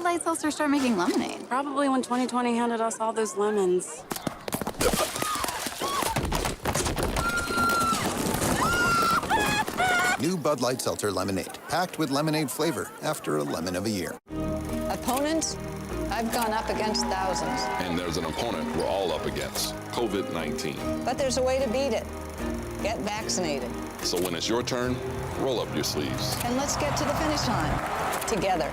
Light Seltzer start making lemonade? Probably when 2020 handed us all those lemons. New Bud Light Seltzer Lemonade, packed with lemonade flavor after a lemon of a year. Opponents? I've gone up against thousands. And there's an opponent we're all up against, COVID-19. But there's a way to beat it. Get vaccinated. So when it's your turn, roll up your sleeves. And let's get to the finish line together.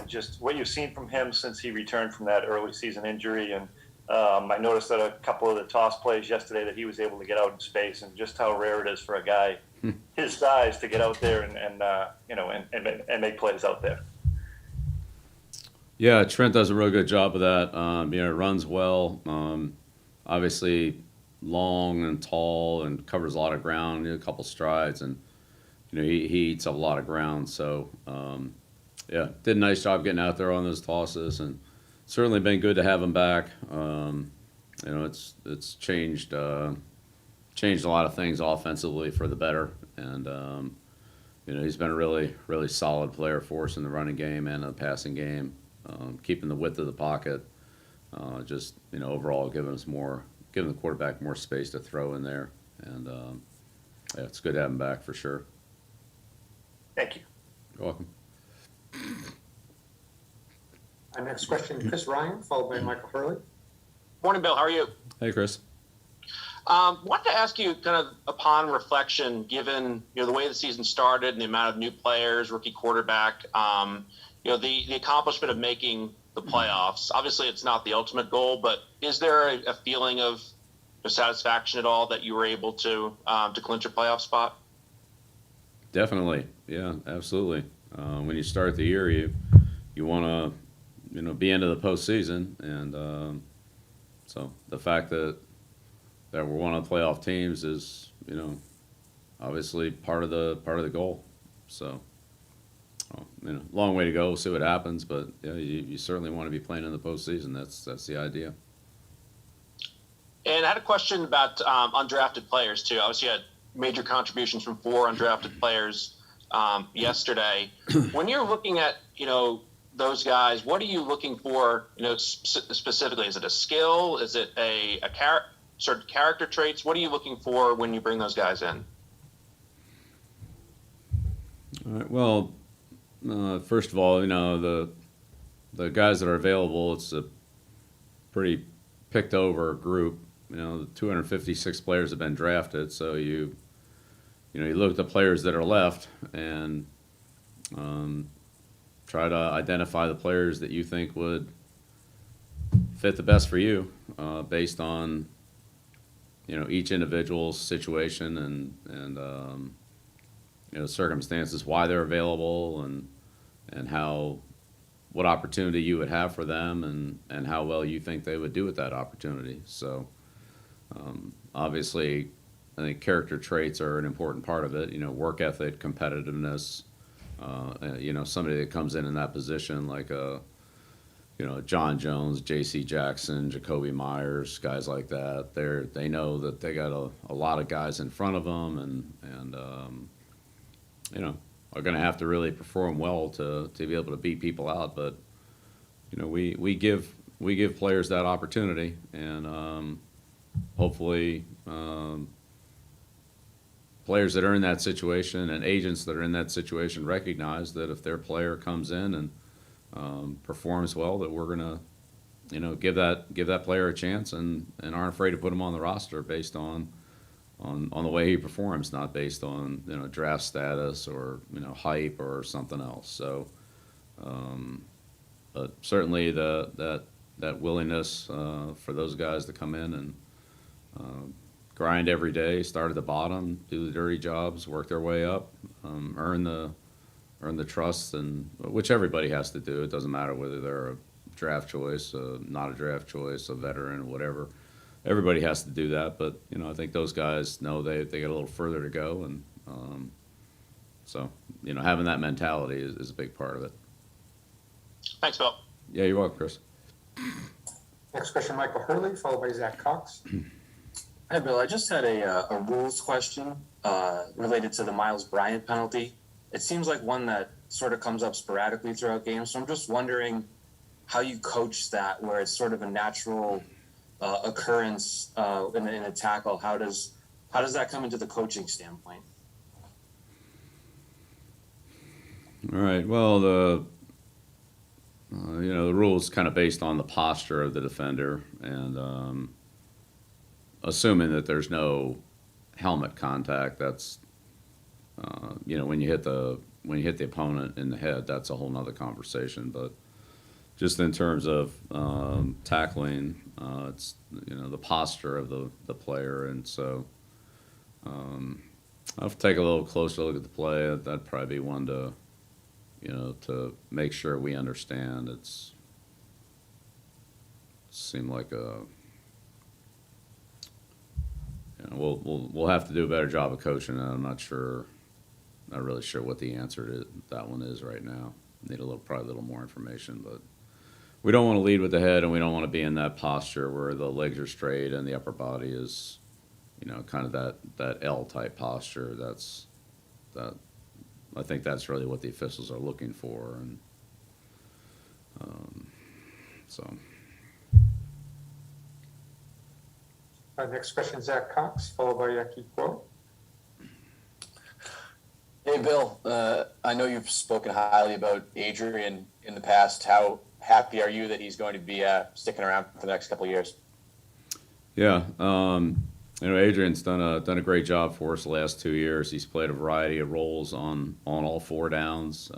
Just what you've seen from him since he returned from that early season injury, and I noticed that a couple of the toss plays yesterday that he was able to get out in space, and just how rare it is for a guy his size to get out there and make plays out there. Yeah, Trent does a real good job of that. Runs well. Obviously, long and tall, and covers a lot of ground. A couple strides, and he eats up a lot of ground. So. Yeah, did a nice job getting out there on those tosses, and certainly been good to have him back. It's changed a lot of things offensively for the better, and he's been a really solid player for us in the running game and the passing game, keeping the width of the pocket, overall giving the quarterback more space to throw in there, and it's good to have him back for sure. Thank you. You're welcome. Our next question, Chris Ryan, followed by Michael Hurley. Morning, Bill. How are you? Hey, Chris. Wanted to ask you, kind of upon reflection, given the way the season started and the amount of new players, rookie quarterback, the accomplishment of making the playoffs. Obviously, it's not the ultimate goal, but is there a feeling of satisfaction at all that you were able to clinch a playoff spot? Definitely, yeah, absolutely. When you start the year, you want to be into the postseason, and so the fact that we're one of the playoff teams is obviously part of the goal. So long way to go. We'll see what happens, but you certainly want to be playing in the postseason. That's the idea. And I had a question about undrafted players too. Obviously, you had major contributions from 4 undrafted players yesterday. When you're looking at those guys, what are you looking for specifically? Is it a skill? Is it a certain character traits? What are you looking for when you bring those guys in? All right, well, first of all, the guys that are available, it's a pretty picked over group. The 256 players have been drafted, so you look at the players that are left and try to identify the players that you think would fit the best for you, based on each individual's situation and circumstances, why they're available, and what opportunity you would have for them, and how well you think they would do with that opportunity. So obviously, I think character traits are an important part of it. Work ethic, competitiveness. Somebody that comes in that position, like John Jones, J.C. Jackson, Jacoby Myers, guys like that. They know that they got a lot of guys in front of them, and are going to have to really perform well to be able to beat people out. But we give players that opportunity, and hopefully. Players that are in that situation and agents that are in that situation recognize that if their player comes in and performs well, that we're going to give that player a chance and aren't afraid to put him on the roster based on the way he performs, not based on draft status or hype or something else. So, but certainly that willingness for those guys to come in and grind every day, start at the bottom, do the dirty jobs, work their way up, earn the trust, and which everybody has to do. It doesn't matter whether they're a draft choice, not a draft choice, a veteran, whatever. Everybody has to do that, but I think those guys know they got a little further to go, and so having that mentality is a big part of it. Thanks, Bill. Yeah, you're welcome, Chris. Next question, Michael Hurley, followed by Zach Cox. Hi, Bill. I just had a rules question related to the Miles Bryant penalty. It seems like one that sort of comes up sporadically throughout games. So I'm just wondering how you coach that, where it's sort of a natural occurrence in a tackle. How does that come into the coaching standpoint? All right. Well, the the rule is kind of based on the posture of the defender, and assuming that there's no helmet contact, that's when you hit the opponent in the head, that's a whole nother conversation. But just in terms of tackling, it's the posture of the player, and so I'll have to take a little closer look at the play. That'd probably be one to to make sure we understand. It seemed like we'll have to do a better job of coaching. I'm not really sure what the answer to that one is right now. Need probably a little more information, but we don't want to lead with the head, and we don't want to be in that posture where the legs are straight and the upper body is, kind of that L type posture. I think that's really what the officials are looking for, and so. Next question, Zach Cox, followed by Yaki Quo. Hey, Bill. I know you've spoken highly about Adrian in the past. How happy are you that he's going to be sticking around for the next couple of years? Yeah, Adrian's done a great job for us the last 2 years. He's played a variety of roles on all four downs,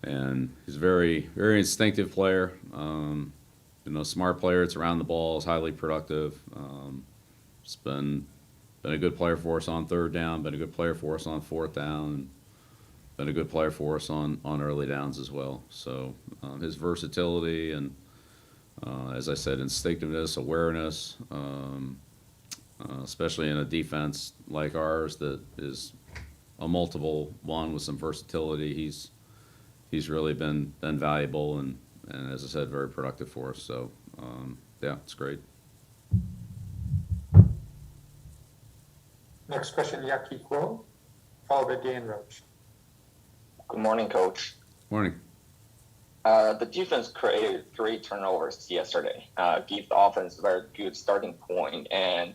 and he's a very, very instinctive player. Smart player. It's around the ball. Is highly productive. He's been a good player for us on third down. Been a good player for us on fourth down. Been a good player for us on early downs as well. So his versatility and, as I said, instinctiveness, awareness, especially in a defense like ours that is a multiple one with some versatility, he's really been valuable and as I said, very productive for us. So yeah, it's great. Next question, Yaki Quo, followed by Dan Roach. Good morning, Coach. Morning. The defense created 3 turnovers yesterday. Gave the offense a very good starting point, and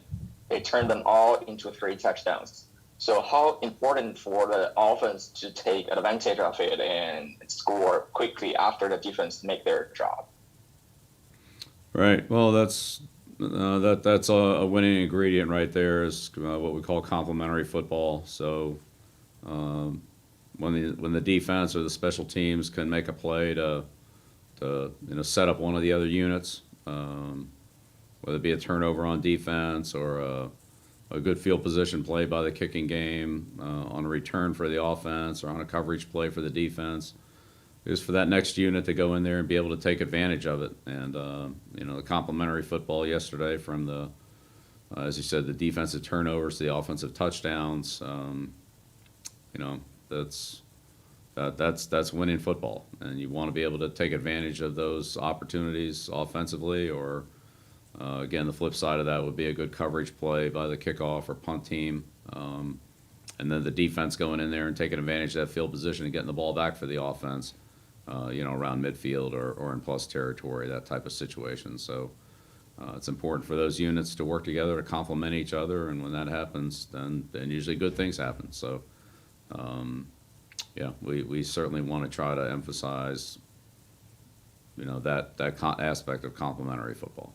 they turned them all into 3 touchdowns. So how important for the offense to take advantage of it and score quickly after the defense make their job? Right. Well, that's a winning ingredient right there. Is what we call complementary football. So when the defense or the special teams can make a play to set up one of the other units, whether it be a turnover on defense or a good field position play by the kicking game on a return for the offense or on a coverage play for the defense, is for that next unit to go in there and be able to take advantage of it. And the complementary football yesterday, from the as you said, the defensive turnovers to the offensive touchdowns, that's winning football, and you want to be able to take advantage of those opportunities offensively. Or again, the flip side of that would be a good coverage play by the kickoff or punt team, and then the defense going in there and taking advantage of that field position and getting the ball back for the offense, around midfield or in plus territory, that type of situation. So it's important for those units to work together to complement each other, and when that happens, then usually good things happen. So we certainly want to try to emphasize that aspect of complementary football.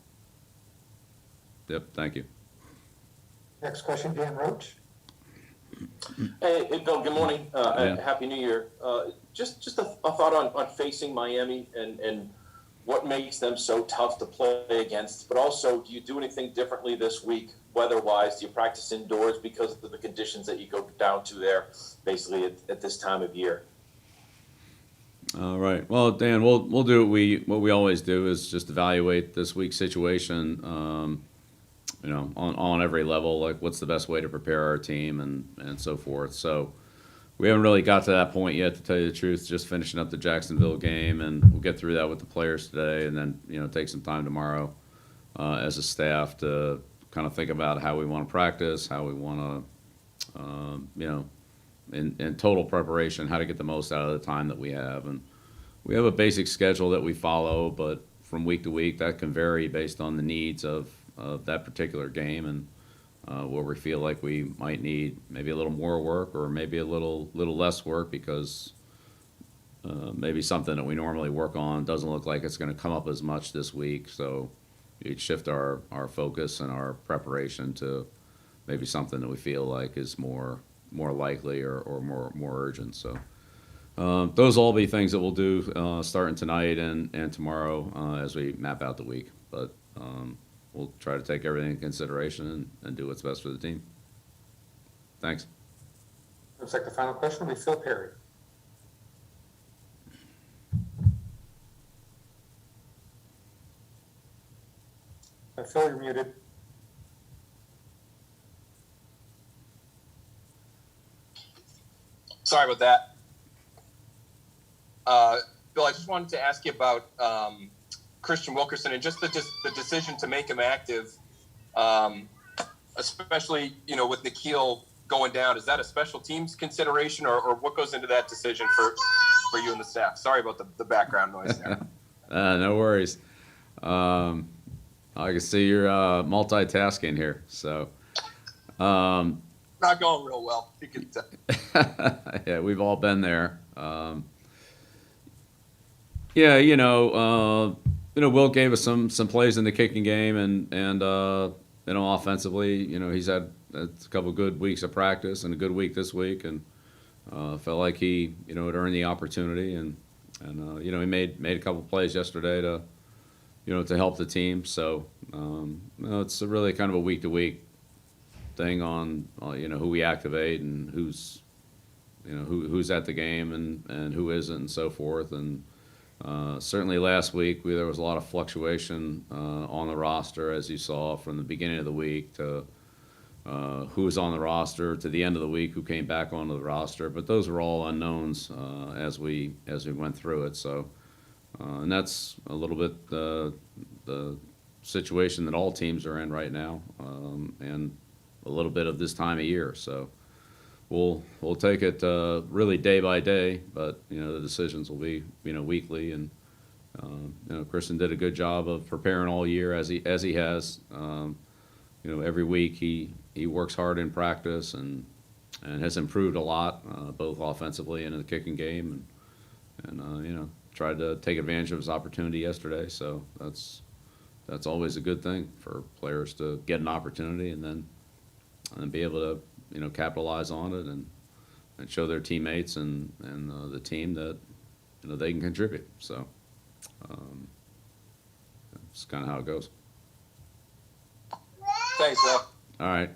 Yep, thank you. Next question, Dan Roach. Hey, Bill, good morning. Yeah. Happy New Year. Just a thought on facing Miami and what makes them so tough to play against, but also, do you do anything differently this week, weather-wise? Do you practice indoors because of the conditions that you go down to there, basically at this time of year? All right. Well, Dan, we'll do what we always do, is just evaluate this week's situation, on every level, like what's the best way to prepare our team and so forth. So we haven't really got to that point yet, to tell you the truth. Just finishing up the Jacksonville game, and we'll get through that with the players today, and then take some time tomorrow as a staff to kind of think about how we want to practice, how we want to, in total preparation, how to get the most out of the time that we have. And we have a basic schedule that we follow, but from week to week, that can vary based on the needs of that particular game, and where we feel like we might need maybe a little more work or maybe a little less work because maybe something that we normally work on doesn't look like it's going to come up as much this week. So you'd shift our focus and our preparation to maybe something that we feel like is more likely or more urgent. So those will all be things that we'll do starting tonight and tomorrow as we map out the week. But we'll try to take everything into consideration and do what's best for the team. Thanks. Looks like the final question will be Phil Perry. Phil, you're muted. Sorry about that. Bill, I just wanted to ask you about Christian Wilkerson and just the decision to make him active, especially, with Nikhil going down. Is that a special teams consideration or what goes into that decision for you and the staff? Sorry about the background noise there. No worries. I can see you're multitasking here. So, not going real well. You can tell. Yeah, we've all been there. Will gave us some plays in the kicking game, and offensively, he's had a couple good weeks of practice and a good week this week, and felt like he, had earned the opportunity, and he made a couple plays yesterday to help the team. So it's really kind of a week to week thing on who we activate and who's at the game and who isn't and so forth. And certainly last week there was a lot of fluctuation on the roster, as you saw from the beginning of the week to who was on the roster to the end of the week, who came back onto the roster. But those were all unknowns as we went through it. So and that's a little bit the situation that all teams are in right now, and a little bit of this time of year. So we'll take it really day by day, but the decisions will be weekly. And Kristen did a good job of preparing all year as he has. Every week he works hard in practice and has improved a lot, both offensively and in the kicking game, and tried to take advantage of his opportunity yesterday. So that's always a good thing for players to get an opportunity and then be able to capitalize on it and show their teammates and the team that they can contribute. So that's kind of how it goes. Thanks, Bill. All right.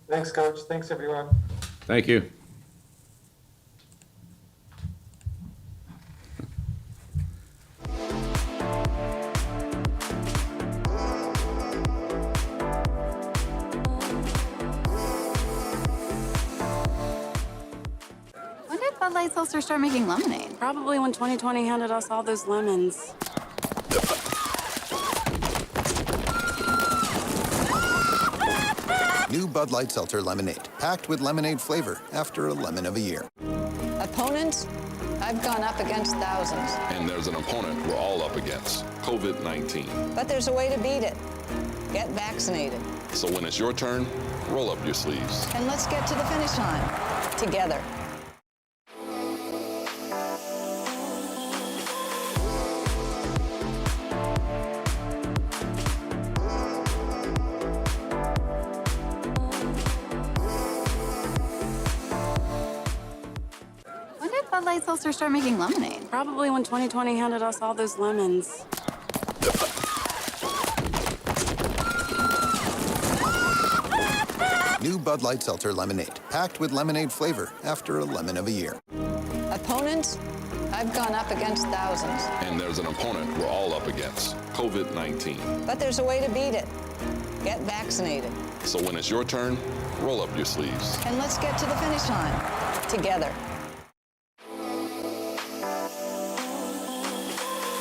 Thanks, Coach. Thanks, everyone. Thank you. When did Bud Light Seltzer start making lemonade? Probably when 2020 handed us all those lemons. New Bud Light Seltzer Lemonade, packed with lemonade flavor after a lemon of a year. Opponents? I've gone up against thousands. And there's an opponent we're all up against, COVID-19. But there's a way to beat it. Get vaccinated. So when it's your turn, roll up your sleeves. And let's get to the finish line together. When did Bud Light Seltzer start making lemonade? Probably when 2020 handed us all those lemons. New Bud Light Seltzer Lemonade, packed with lemonade flavor after a lemon of a year. Opponents? I've gone up against thousands. And there's an opponent we're all up against, COVID-19. But there's a way to beat it. Get vaccinated. So when it's your turn, roll up your sleeves. And let's get to the finish line together.